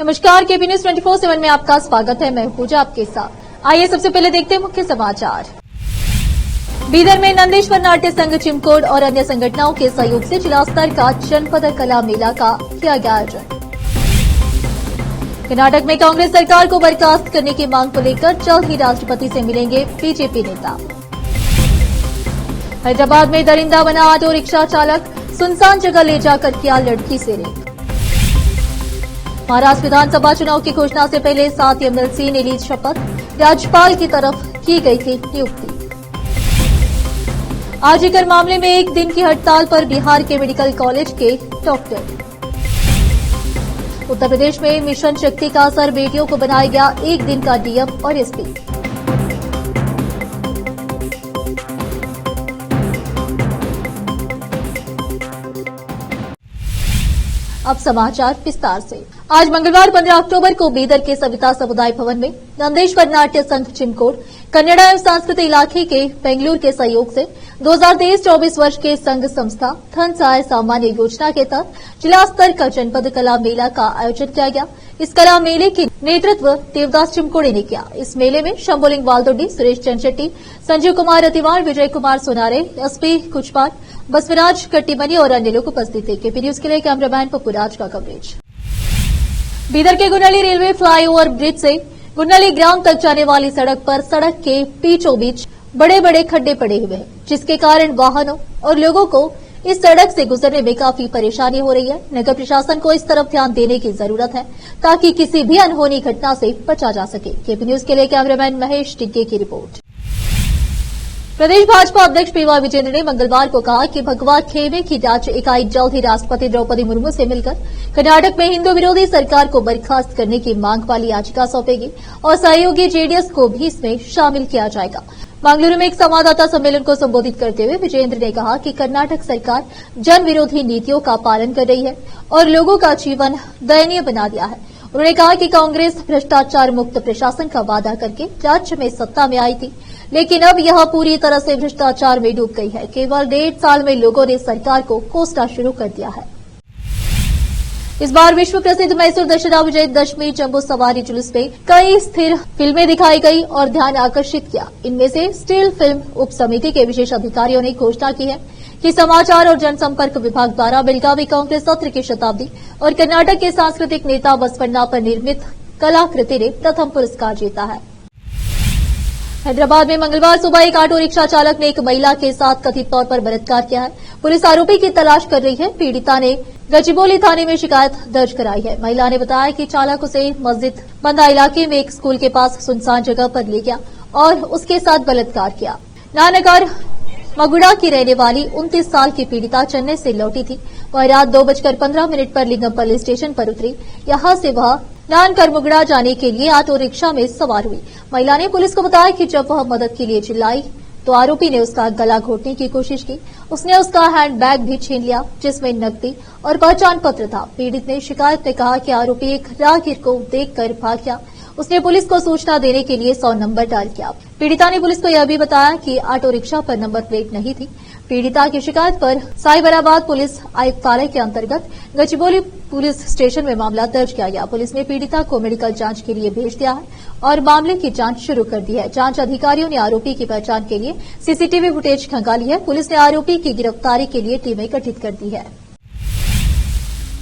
नमस्कार, केबी न्यूज 24/7 में आपका स्वागत है। मैं पूजा आपके साथ। आइए सबसे पहले देखते हैं मुख्य समाचार। बीदर में नंदेश्वर नाट्य संघ चिमकोड और अन्य संगठनों के सहयोग से जिला स्तर का जनपद कला मेला का किया गया आयोजन। कर्नाटक में कांग्रेस सरकार को बर्खास्त करने की मांग को लेकर जल्द ही राष्ट्रपति से मिलेंगे बीजेपी नेता। हैदराबाद में दरिंदा बना ऑटो रिक्शा चालक, सुनसान जगह ले जाकर किया लड़की से रेप। महाराष्ट्र विधानसभा चुनाव की घोषणा से पहले 7 एमएलसी ने ली शपथ, राज्यपाल की तरफ की गई थी नियुक्ति। आरजीकर मामले में एक दिन की हड़ताल पर बिहार के मेडिकल कॉलेज के डॉक्टर। उत्तर प्रदेश में मिशन शक्ति का असर, बेटियों को बनाया गया एक दिन का डीएम और एसपी। अब समाचार विस्तार से। आज मंगलवार 15 अक्टूबर को बीदर के सविता समुदाय भवन में नंदेश्वर नाट्य संघ चिमकोड, कन्नड़ा एवं सांस्कृतिक इलाके के बेंगलुरु के सहयोग से 2023-24 वर्ष के संघ संस्था धन सहाय सामान्य योजना के तहत जिला स्तर का जनपद कला मेला का आयोजन किया गया। इस कला मेले की नेतृत्व देवदास चिमकोड़े ने किया। इस मेले में शंभुलिंग वालदोडी, सुरेश चंचेट्टी, संजीव कुमार अतिवार, विजय कुमार सोनारे, एसपी कुचपार, बसवराज कट्टीमनी और अन्य लोग उपस्थित थे। केपी न्यूज के लिए कैमरामैन पप्पूराज का कवरेज। बीदर के गुन्नली रेलवे फ्लाईओवर ब्रिज से गुन्नली ग्राम तक जाने वाली सड़क पर सड़क के बीचों बीच बड़े बड़े खड्डे पड़े हुए हैं, जिसके कारण वाहनों और लोगों को इस सड़क से गुजरने में काफी परेशानी हो रही है। नगर प्रशासन को इस तरफ ध्यान देने की जरूरत है ताकि किसी भी अनहोनी घटना से बचा जा सके। केपी न्यूज के लिए कैमरामैन महेश टिग्गे की रिपोर्ट। प्रदेश भाजपा अध्यक्ष पीवाई विजेंद्र ने मंगलवार को कहा कि भगवा खेमे की राज्य इकाई जल्द ही राष्ट्रपति द्रौपदी मुर्मू से मिलकर कर्नाटक में हिंदू विरोधी सरकार को बर्खास्त करने की मांग वाली याचिका सौंपेगी और सहयोगी जेडीएस को भी इसमें शामिल किया जाएगा। मंगलुरु में एक संवाददाता सम्मेलन को संबोधित करते हुए विजेंद्र ने कहा कि कर्नाटक सरकार जन विरोधी नीतियों का पालन कर रही है और लोगों का जीवन दयनीय बना दिया है। उन्होंने कहा कि कांग्रेस भ्रष्टाचार मुक्त प्रशासन का वादा करके राज्य में सत्ता में आई थी, लेकिन अब यह पूरी तरह से भ्रष्टाचार में डूब गई है। केवल 1.5 साल में लोगों ने सरकार को कोसना शुरू कर दिया है। इस बार विश्व प्रसिद्ध मैसूर दशहरा विजयदशमी जम्बू सवारी जुलूस में कई स्थिर फिल्में दिखाई गई और ध्यान आकर्षित किया। इनमें से स्टिल फिल्म उप समिति के विशेष अधिकारियों ने घोषणा की है कि समाचार और जनसंपर्क विभाग द्वारा बेलगावी कांग्रेस सत्र की शताब्दी और कर्नाटक के सांस्कृतिक नेता बसवण्णा पर निर्मित कलाकृति ने प्रथम पुरस्कार जीता है। हैदराबाद में मंगलवार सुबह एक ऑटो रिक्शा चालक ने एक महिला के साथ कथित तौर पर बलात्कार किया है। पुलिस आरोपी की तलाश कर रही है। पीड़िता ने गचिबौली थाने में शिकायत दर्ज कराई है। महिला ने बताया कि चालक उसे मस्जिद बंदा इलाके में एक स्कूल के पास सुनसान जगह पर ले गया और उसके साथ बलात्कार किया। नानगर मगुड़ा की रहने वाली 29 साल की पीड़िता चेन्नई से लौटी थी। वह रात 2:15 पर लिंगमपल्ली स्टेशन पर उतरी। यहां से वह नानकर मुगड़ा जाने के लिए ऑटो रिक्शा में सवार हुई। महिला ने पुलिस को बताया कि जब वह मदद के लिए चिल्लाई तो आरोपी ने उसका गला घोटने की कोशिश की। उसने उसका हैंडबैग भी छीन लिया, जिसमें नकदी और पहचान पत्र था। पीड़ित ने शिकायत में कहा कि आरोपी एक राहगीर को देखकर भाग गया। उसने पुलिस को सूचना देने के लिए 100 नंबर डायल किया। पीड़िता ने पुलिस को यह भी बताया कि ऑटो रिक्शा पर नंबर प्लेट नहीं थी। पीड़िता की शिकायत पर साइबराबाद पुलिस आयुक्तालय के अंतर्गत गचिबौली पुलिस स्टेशन में मामला दर्ज किया गया। पुलिस ने पीड़िता को मेडिकल जांच के लिए भेज दिया है और मामले की जांच शुरू कर दी है। जांच अधिकारियों ने आरोपी की पहचान के लिए सीसीटीवी फुटेज खंगाली है। पुलिस ने आरोपी की गिरफ्तारी के लिए टीमें गठित कर दी है।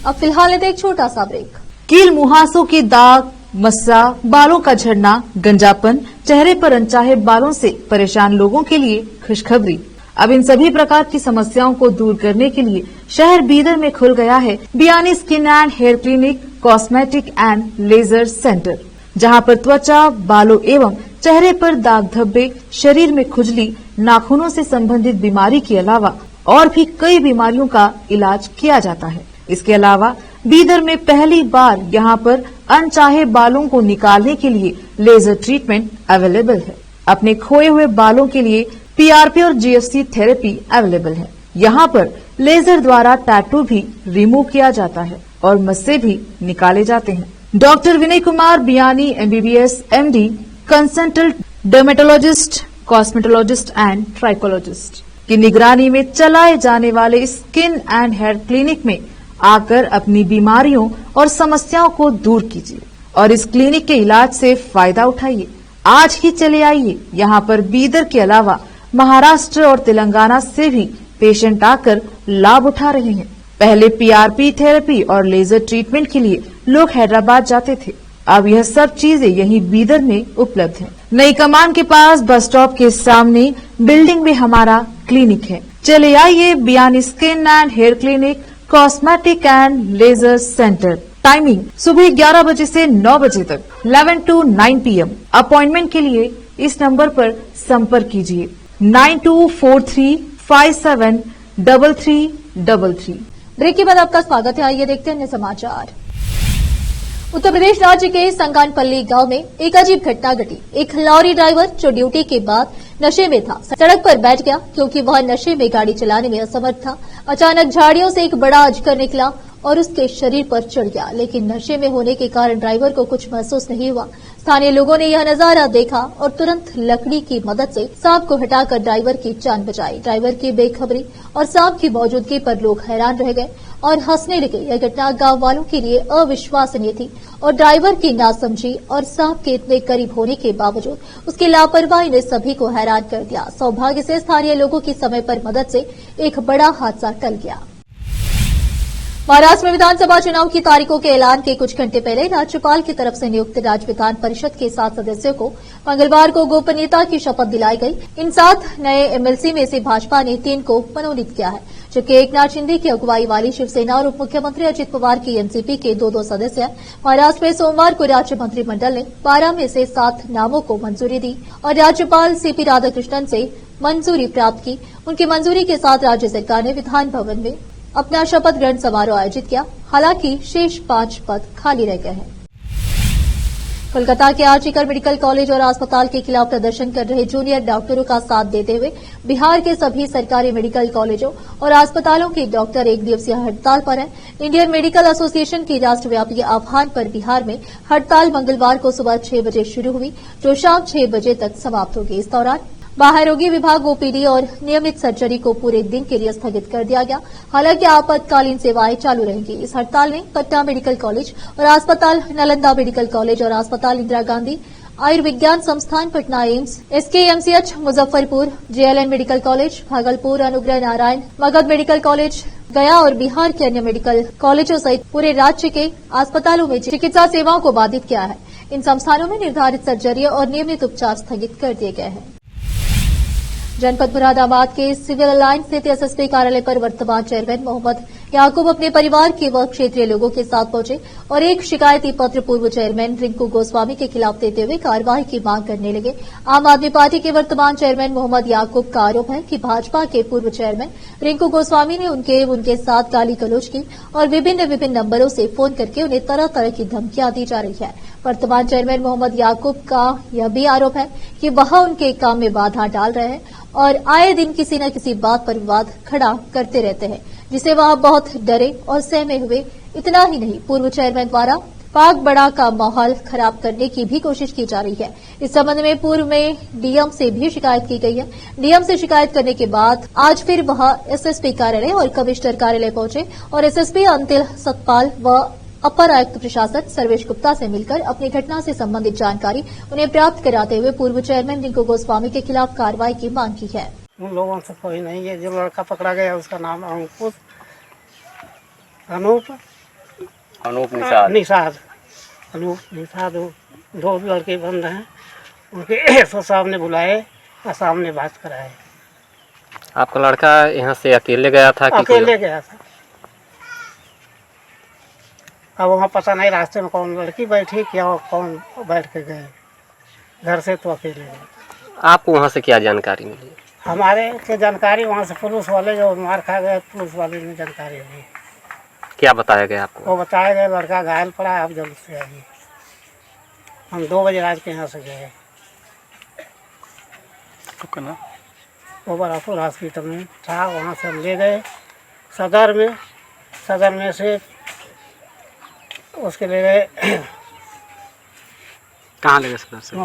अब फिलहाल एक छोटा सा ब्रेक। कील मुहासों के दाग, मस्सा, बालों का झड़ना, गंजापन, चेहरे पर अनचाहे बालों से परेशान लोगों के लिए खुशखबरी। अब इन सभी प्रकार की समस्याओं को दूर करने के लिए शहर बीदर में खुल गया है Biyani skin and hair clinic, cosmetic and laser centre, जहां पर त्वचा, बालों एवं चेहरे पर दाग धब्बे, शरीर में खुजली, नाखूनों से संबंधित बीमारी के अलावा और भी कई बीमारियों का इलाज किया जाता है। इसके अलावा बीदर में पहली बार यहां पर अनचाहे बालों को निकालने के लिए लेजर ट्रीटमेंट अवेलेबल है। अपने खोए हुए बालों के लिए पीआरपी और जीएफसी थेरेपी अवेलेबल है। यहाँ पर लेजर द्वारा टैटू भी रिमूव किया जाता है और मस्से भी निकाले जाते हैं। Doctor Vinay Kumar Biyani MBBS MD, consultant dermatologist, cosmetologist and trichologist की निगरानी में चलाए जाने वाले स्किन एंड हेयर क्लिनिक में आकर अपनी बीमारियों और समस्याओं को दूर कीजिए और इस क्लिनिक के इलाज से फायदा उठाइए। आज ही चले आइए। यहाँ पर बीदर के अलावा महाराष्ट्र और तेलंगाना से भी पेशेंट आकर लाभ उठा रहे हैं। पहले पीआरपी थेरेपी और लेजर ट्रीटमेंट के लिए लोग हैदराबाद जाते थे। अब यह सब चीजें यहीं बीदर में उपलब्ध हैं। नई कमान के पास बस स्टॉप के सामने बिल्डिंग में हमारा क्लिनिक है। चले आइए Biyani skin and hair clinic, cosmetic and laser centre. Timing सुबह 11 बजे से 9 बजे तक, 11 to 9 PM। अपॉइंटमेंट के लिए इस नंबर पर संपर्क कीजिए 9243573333। ब्रेक के बाद आपका स्वागत है। आइए देखते हैं अन्य समाचार। उत्तर प्रदेश राज्य के संगानपल्ली गांव में एक अजीब घटना घटी। एक लॉरी ड्राइवर जो ड्यूटी के बाद नशे में था, सड़क पर बैठ गया क्योंकि वह नशे में गाड़ी चलाने में असमर्थ था। अचानक झाड़ियों से एक बड़ा अजगर निकला और उसके शरीर पर चढ़ गया, लेकिन नशे में होने के कारण ड्राइवर को कुछ महसूस नहीं हुआ। स्थानीय लोगों ने यह नजारा देखा और तुरंत लकड़ी की मदद से सांप को हटाकर ड्राइवर की जान बचाई। ड्राइवर की बेखबरी और सांप की मौजूदगी पर लोग हैरान रह गए और हंसने लगे। यह घटना गांव वालों के लिए अविश्वसनीय थी और ड्राइवर की नासमझी और सांप के इतने करीब होने के बावजूद उसकी लापरवाही ने सभी को हैरान कर दिया। सौभाग्य से स्थानीय लोगों की समय पर मदद से एक बड़ा हादसा टल गया। महाराष्ट्र में विधानसभा चुनाव की तारीखों के ऐलान के कुछ घंटे पहले राज्यपाल की तरफ से नियुक्त राज्य विधान परिषद के 7 सदस्यों को मंगलवार को गोपनीयता की शपथ दिलाई गई। इन 7 नए एमएलसी में से भाजपा ने 3 को मनोनीत किया है, जबकि एकनाथ शिंदे की अगुवाई वाली शिवसेना और उप मुख्यमंत्री अजित पवार की एनसीपी के 2-2 सदस्य हैं। महाराष्ट्र में सोमवार को राज्य मंत्रिमंडल ने 12 में से 7 नामों को मंजूरी दी और राज्यपाल सीपी राधाकृष्णन से मंजूरी प्राप्त की। उनकी मंजूरी के साथ राज्य सरकार ने विधान भवन में अपना शपथ ग्रहण समारोह आयोजित किया। हालांकि शेष 5 पद खाली रह गए हैं। कोलकाता के आर्जिकर मेडिकल कॉलेज और अस्पताल के खिलाफ प्रदर्शन कर रहे जूनियर डॉक्टरों का साथ देते हुए बिहार के सभी सरकारी मेडिकल कॉलेजों और अस्पतालों के डॉक्टर एक दिवसीय हड़ताल पर हैं। इंडियन मेडिकल एसोसिएशन की राष्ट्रव्यापी आह्वान पर बिहार में हड़ताल मंगलवार को सुबह 6 बजे शुरू हुई, जो शाम 6 बजे तक समाप्त होगी। इस दौरान बाह्य रोगी विभाग ओपीडी और नियमित सर्जरी को पूरे दिन के लिए स्थगित कर दिया गया। हालांकि आपातकालीन सेवाएं चालू रहेंगी। इस हड़ताल में पटना मेडिकल कॉलेज और अस्पताल, नालंदा मेडिकल कॉलेज और अस्पताल, इंदिरा गांधी आयुर्विज्ञान संस्थान Patna, AIIMS, SKMCH Muzaffarpur, JLN medical college Bhagalpur, Anugrah Narayan Magadh medical college गया और बिहार के अन्य मेडिकल कॉलेजों सहित पूरे राज्य के अस्पतालों में चिकित्सा सेवाओं को बाधित किया है। इन संस्थानों में निर्धारित सर्जरी और नियमित उपचार स्थगित कर दिए गए हैं। जनपद मुरादाबाद के सिविल लाइन स्थित एसएसपी कार्यालय पर वर्तमान चेयरमैन मोहम्मद याकूब अपने परिवार के व क्षेत्रीय लोगों के साथ पहुंचे और एक शिकायती पत्र पूर्व चेयरमैन रिंकू गोस्वामी के खिलाफ देते हुए कार्रवाई की मांग करने लगे। आम आदमी पार्टी के वर्तमान चेयरमैन मोहम्मद याकूब का आरोप है कि भाजपा के पूर्व चेयरमैन रिंकू गोस्वामी ने उनके साथ गाली गलौज की और विभिन्न नंबरों से फोन करके उन्हें तरह तरह की धमकियां दी जा रही है। वर्तमान चेयरमैन मोहम्मद याकूब का यह भी आरोप है कि वह उनके काम में बाधा डाल रहे हैं और आए दिन किसी न किसी बात पर विवाद खड़ा करते रहते हैं, जिसे वह बहुत डरे और सहमे हुए। इतना ही नहीं, पूर्व चेयरमैन द्वारा पाक बड़ा का माहौल खराब करने की भी कोशिश की जा रही है। इस संबंध में पूर्व में डीएम से भी शिकायत की गई है। डीएम से शिकायत करने के बाद आज फिर वह एसएसपी कार्यालय और कमिश्नर कार्यालय पहुंचे और एसएसपी अंतिल सतपाल व अपर आयुक्त प्रशासन सर्वेश गुप्ता से मिलकर अपनी घटना से संबंधित जानकारी उन्हें प्राप्त कराते हुए पूर्व चेयरमैन रिंकू गोस्वामी के खिलाफ कार्रवाई की मांग की है। उन लोगों से कोई नहीं है। जो लड़का पकड़ा गया उसका नाम अनूप निषाद 2 लड़के बंद हैं। उनके एसओ साहब ने बुलाए और सामने बात कराए। आपका लड़का यहाँ से अकेले गया था? अकेले गया था। अब वहाँ पता नहीं रास्ते में कौन लड़की बैठी क्या कौन बैठ के गए। घर से तो अकेले गए। आपको वहाँ से क्या जानकारी मिली? हमारे के जानकारी वहाँ से पुलिस वाले जो मार खा गए, पुलिस वाले ने जानकारी हुई। क्या बताया गया आपको? वो बताया गया लड़का घायल पड़ा है, आप जल्द से आइए। हम 2 बजे रात के यहाँ से गए। वो बरापुर हॉस्पिटल में था, वहाँ से हम ले गए सदर में से उसके ले गए। कहाँ ले गए? सदर से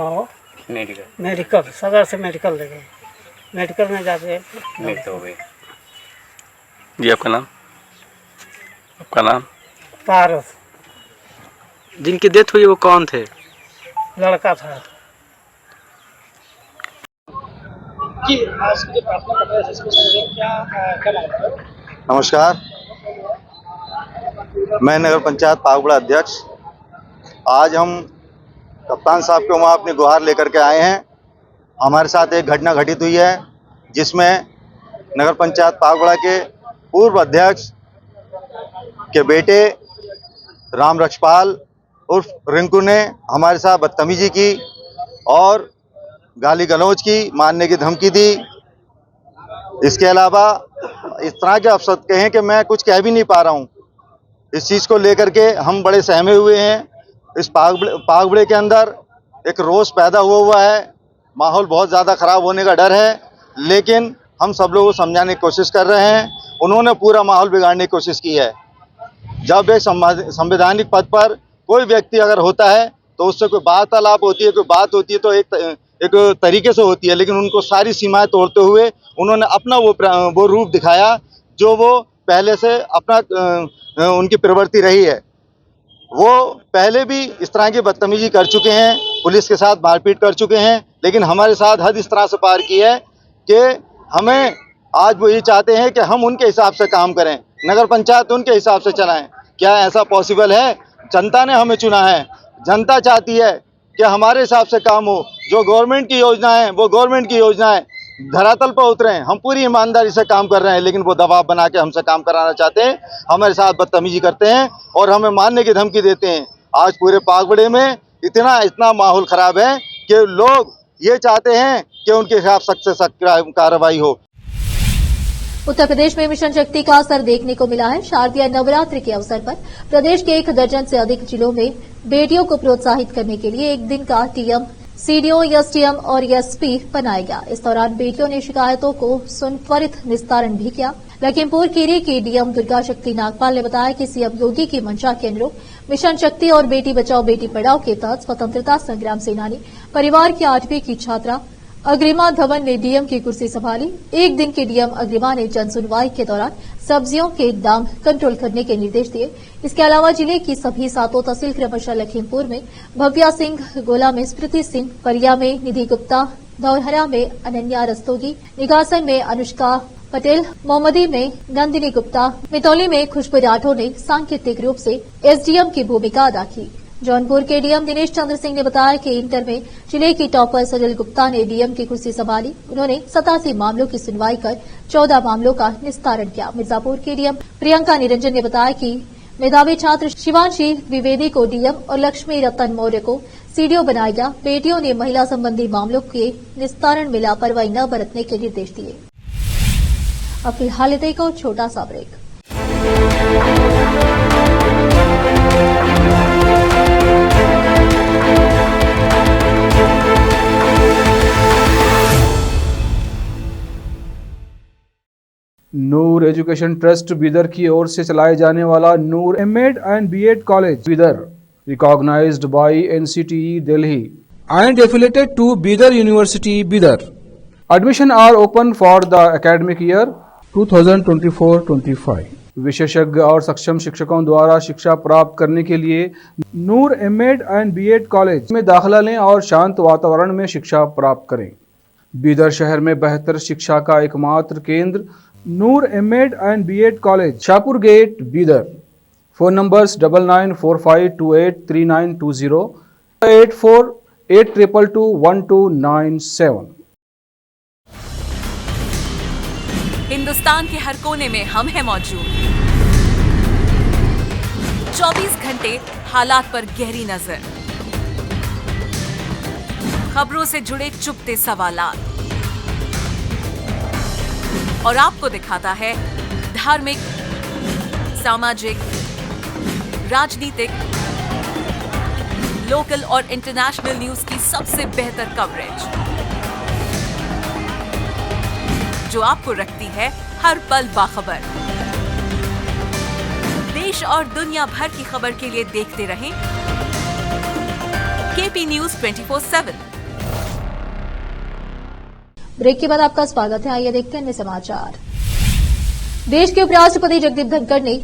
मेडिकल सदर से मेडिकल ले गए। मेडिकल में जाके मृत्यु हो गई। जी आपका नाम? आपका नाम? पारस। जिनकी डेथ हुई वो कौन थे? लड़का था। नमस्कार, मैं नगर पंचायत पागुड़ा अध्यक्ष। आज हम कप्तान साहब के वहाँ अपनी गुहार लेकर के आए हैं। हमारे साथ एक घटना घटित हुई है जिसमें नगर पंचायत पागुड़ा के पूर्व अध्यक्ष के बेटे राम रक्षपाल उर्फ रिंकू ने हमारे साथ बदतमीजी की और गाली गलौज की, मारने की धमकी दी। इसके अलावा इस तरह के अपशब्द कहें कि मैं कुछ कह भी नहीं पा रहा हूँ। इस चीज़ को लेकर के हम बड़े सहमे हुए हैं। इस पागुड़े के अंदर एक रोष पैदा हुआ है। माहौल बहुत ज़्यादा ख़राब होने का डर है, लेकिन हम सब लोगों को समझाने की कोशिश कर रहे हैं। उन्होंने पूरा माहौल बिगाड़ने की कोशिश की है। जब एक संवैधानिक पद पर कोई व्यक्ति अगर होता है तो उससे कोई वार्तालाप होती है, कोई बात होती है तो एक तरीके से होती है, लेकिन उनको सारी सीमाएं तोड़ते हुए उन्होंने अपना वो रूप दिखाया जो वो पहले से अपना उनकी प्रवृत्ति रही है। वो पहले भी इस तरह की बदतमीजी कर चुके हैं, पुलिस के साथ मारपीट कर चुके हैं, लेकिन हमारे साथ हद इस तरह से पार की है कि हमें आज वो ये चाहते हैं कि हम उनके हिसाब से काम करें, नगर पंचायत उनके हिसाब से चलाएं। क्या ऐसा पॉसिबल है? जनता ने हमें चुना है, जनता चाहती है कि हमारे हिसाब से काम हो। जो गवर्नमेंट की योजना है वो गवर्नमेंट की योजना है, धरातल पर उतरे हैं। हम पूरी ईमानदारी से काम कर रहे हैं, लेकिन वो दबाव बना के हमसे काम कराना चाहते हैं, हमारे साथ बदतमीजी करते हैं और हमें मारने की धमकी देते हैं। आज पूरे पागुड़े में इतना माहौल खराब है कि लोग ये चाहते हैं कि उनके खिलाफ सख्त से सख्त कार्रवाई हो। उत्तर प्रदेश में मिशन शक्ति का असर देखने को मिला है। शारदीय नवरात्रि के अवसर पर प्रदेश के 1 दर्जन से अधिक जिलों में बेटियों को प्रोत्साहित करने के लिए एक दिन का टीएम, सीडीओ, एसडीएम और एसपी बनाया गया। इस दौरान बेटियों ने शिकायतों को सुन त्वरित निस्तारण भी किया। लखीमपुर खीरी की डीएम दुर्गा शक्ति नागपाल ने बताया कि सीएम योगी की मंशा के अनुरूप मिशन शक्ति और बेटी बचाओ बेटी पढ़ाओ के तहत स्वतंत्रता संग्राम सेनानी परिवार की 8वीं की छात्रा अग्रिमा धवन ने डीएम की कुर्सी संभाली। एक दिन के डीएम अग्रिमा ने जन सुनवाई के दौरान सब्जियों के दाम कंट्रोल करने के निर्देश दिए। इसके अलावा जिले की सभी 7 तहसील क्रमशः लखीमपुर में भव्या सिंह, गोला में स्मृति सिंह, परिया में निधि गुप्ता, धौरहरा में अनन्या रस्तोगी, निगासन में अनुष्का पटेल, मोहम्मदी में नंदिनी गुप्ता, मितौली में खुशबू राठौर ने सांकेतिक रूप से एसडीएम की भूमिका अदा की। जौनपुर के डीएम दिनेश चंद्र सिंह ने बताया कि इंटर में जिले की टॉपर सजल गुप्ता ने डीएम की कुर्सी संभाली। उन्होंने 87 मामलों की सुनवाई कर 14 मामलों का निस्तारण किया। मिर्जापुर के डीएम प्रियंका निरंजन ने बताया कि मेधावी छात्र शिवांशी द्विवेदी को डीएम और लक्ष्मी रतन मौर्य को सीडीओ बनाया गया। बेटियों ने महिला संबंधी मामलों के निस्तारण में लापरवाही न बरतने के निर्देश दिए। अब फिलहाल इतना एक और छोटा सा break. Noor education trust Bidar की ओर से चलाए जाने वाला Noor MEd and BEd college Bidar, recognised by NCTE Delhi and affiliated to Bidar university Bidar. Admission are open for the academic year 2024-25। विशेषज्ञ और सक्षम शिक्षकों द्वारा शिक्षा प्राप्त करने के लिए नूर एमएड एंड बीएड कॉलेज में दाखिला लें और शांत वातावरण में शिक्षा प्राप्त करें। बीदर शहर में बेहतर शिक्षा का एकमात्र केंद्र Noor MEd and BEd college, Shahpur gate, Bidar. Phone numbers 9945283920, 8482221297। Hindustan के हर कोने में हम हैं मौजूद। 24 घंटे हालात पर गहरी नजर, खबरों से जुड़े चुपते सवालात और आपको दिखाता है धार्मिक, सामाजिक, राजनीतिक, लोकल और इंटरनेशनल न्यूज की सबसे बेहतर कवरेज, जो आपको रखती है हर पल बाखबर। देश और दुनिया भर की खबर के लिए देखते रहें केपी न्यूज 24/7। ब्रेक के बाद आपका स्वागत है। आइए देखते हैं अन्य समाचार। देश के उपराष्ट्रपति जगदीप धनखड़ ने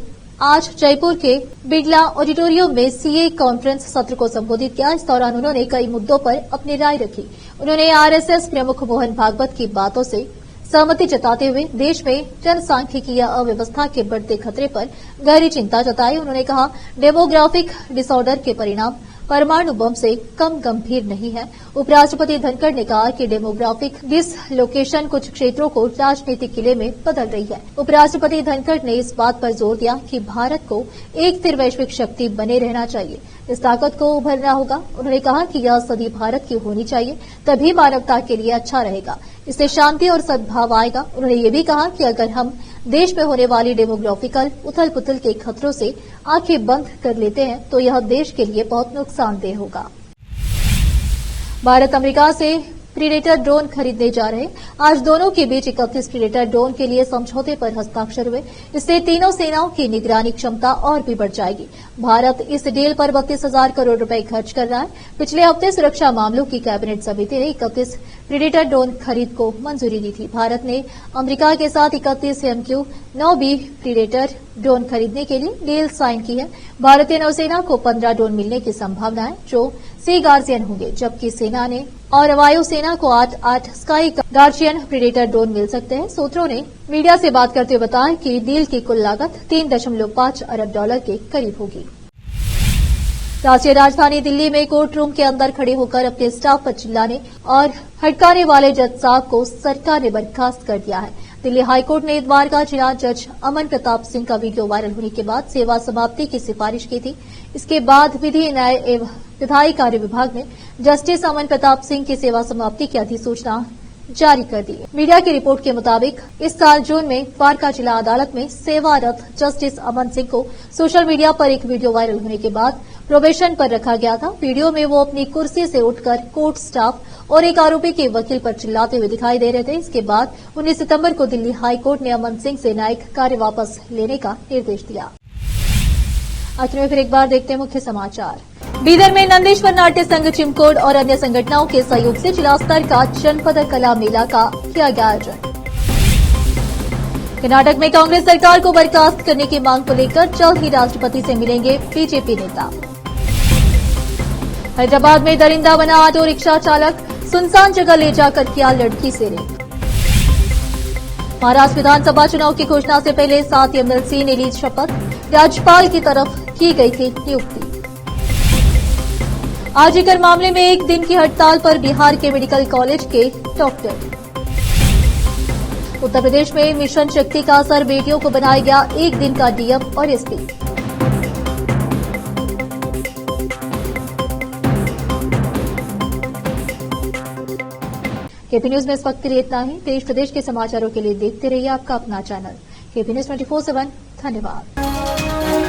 आज जयपुर के बिड़ला ऑडिटोरियम में सीए कॉन्फ्रेंस सत्र को संबोधित किया। इस दौरान उन्होंने कई मुद्दों पर अपनी राय रखी। उन्होंने आरएसएस प्रमुख मोहन भागवत की बातों से सहमति जताते हुए देश में जनसांख्यिकीय अव्यवस्था के बढ़ते खतरे पर गहरी चिंता जताई। उन्होंने कहा, डेमोग्राफिक डिसऑर्डर के परिणाम परमाणु बम से कम गंभीर नहीं है। उपराष्ट्रपति धनखड़ ने कहा कि डेमोग्राफिक डिसलोकेशन कुछ क्षेत्रों को राजनीतिक किले में बदल रही है। उपराष्ट्रपति धनखड़ ने इस बात पर जोर दिया कि भारत को एक स्थिर वैश्विक शक्ति बने रहना चाहिए, इस ताकत को उभरना होगा। उन्होंने कहा कि यह सदी भारत की होनी चाहिए, तभी मानवता के लिए अच्छा रहेगा, इससे शांति और सद्भाव आएगा। उन्होंने ये भी कहा कि अगर हम देश में होने वाली डेमोग्राफिकल उथल पुथल के खतरों से आंखें बंद कर लेते हैं तो यह देश के लिए बहुत नुकसानदेह होगा। भारत अमेरिका से प्रीडेटर ड्रोन खरीदने जा रहे। आज दोनों के बीच 31 प्रीडेटर ड्रोन के लिए समझौते पर हस्ताक्षर हुए। इससे तीनों सेनाओं की निगरानी क्षमता और भी बढ़ जाएगी। भारत इस डील पर 32,000 करोड़ रुपए खर्च कर रहा है। पिछले हफ्ते सुरक्षा मामलों की कैबिनेट समिति ने 31 प्रीडेटर ड्रोन खरीद को मंजूरी दी थी। भारत ने अमेरिका के साथ 31 MQ-9B प्रीडेटर ड्रोन खरीदने के लिए डील साइन की है। भारतीय नौसेना को 15 ड्रोन मिलने की संभावना है जो सी गार्जियन होंगे, जबकि सेना ने और वायुसेना को 8 स्काई गार्जियन प्रीडेटर ड्रोन मिल सकते हैं। सूत्रों ने मीडिया से बात करते हुए बताया कि डील की कुल लागत $3.5 अरब के करीब होगी। राष्ट्रीय राजधानी दिल्ली में कोर्ट रूम के अंदर खड़े होकर अपने स्टाफ पर चिल्लाने और हड़काने वाले जज साहब को सरकार ने बर्खास्त कर दिया है। दिल्ली हाईकोर्ट ने इतवार का जिला जज अमन प्रताप सिंह का वीडियो वायरल होने के बाद सेवा समाप्ति की सिफारिश की थी। इसके बाद विधि, न्याय एवं विधायी कार्य विभाग ने जस्टिस अमन प्रताप सिंह की सेवा समाप्ति की अधिसूचना जारी कर दी। मीडिया की रिपोर्ट के मुताबिक इस साल जून में फारका जिला अदालत में सेवारत जस्टिस अमन सिंह को सोशल मीडिया पर एक वीडियो वायरल होने के बाद प्रोबेशन पर रखा गया था। वीडियो में वो अपनी कुर्सी से उठकर कोर्ट स्टाफ और एक आरोपी के वकील पर चिल्लाते हुए दिखाई दे रहे थे। इसके बाद 19 सितंबर को दिल्ली हाईकोर्ट ने अमन सिंह से न्यायिक कार्य वापस लेने का निर्देश दिया। अंत में फिर एक बार देखते हैं मुख्य समाचार। बीदर में नंदेश्वर नाट्य संघ चिमकोड और अन्य संगठनों के सहयोग से जिला स्तर का जनपद कला मेला का किया गया आयोजन। कर्नाटक में कांग्रेस सरकार को बर्खास्त करने की मांग को लेकर जल्द ही राष्ट्रपति से मिलेंगे बीजेपी नेता। हैदराबाद में दरिंदा बना ऑटो रिक्शा चालक, सुनसान जगह ले जाकर किया लड़की से रेप। महाराष्ट्र विधानसभा चुनाव की घोषणा से पहले 7 MLC ने ली शपथ, राज्यपाल की तरफ की गई थी नियुक्ति। आर्जिकर मामले में एक दिन की हड़ताल पर बिहार के मेडिकल कॉलेज के डॉक्टर। उत्तर प्रदेश में मिशन शक्ति का असर, बेटियों को बनाया गया एक दिन का डीएम और एसपी। केपी न्यूज में इस वक्त के लिए इतना ही। देश प्रदेश के समाचारों के लिए देखते रहिए आपका अपना चैनल केपी न्यूज 24/7। धन्यवाद।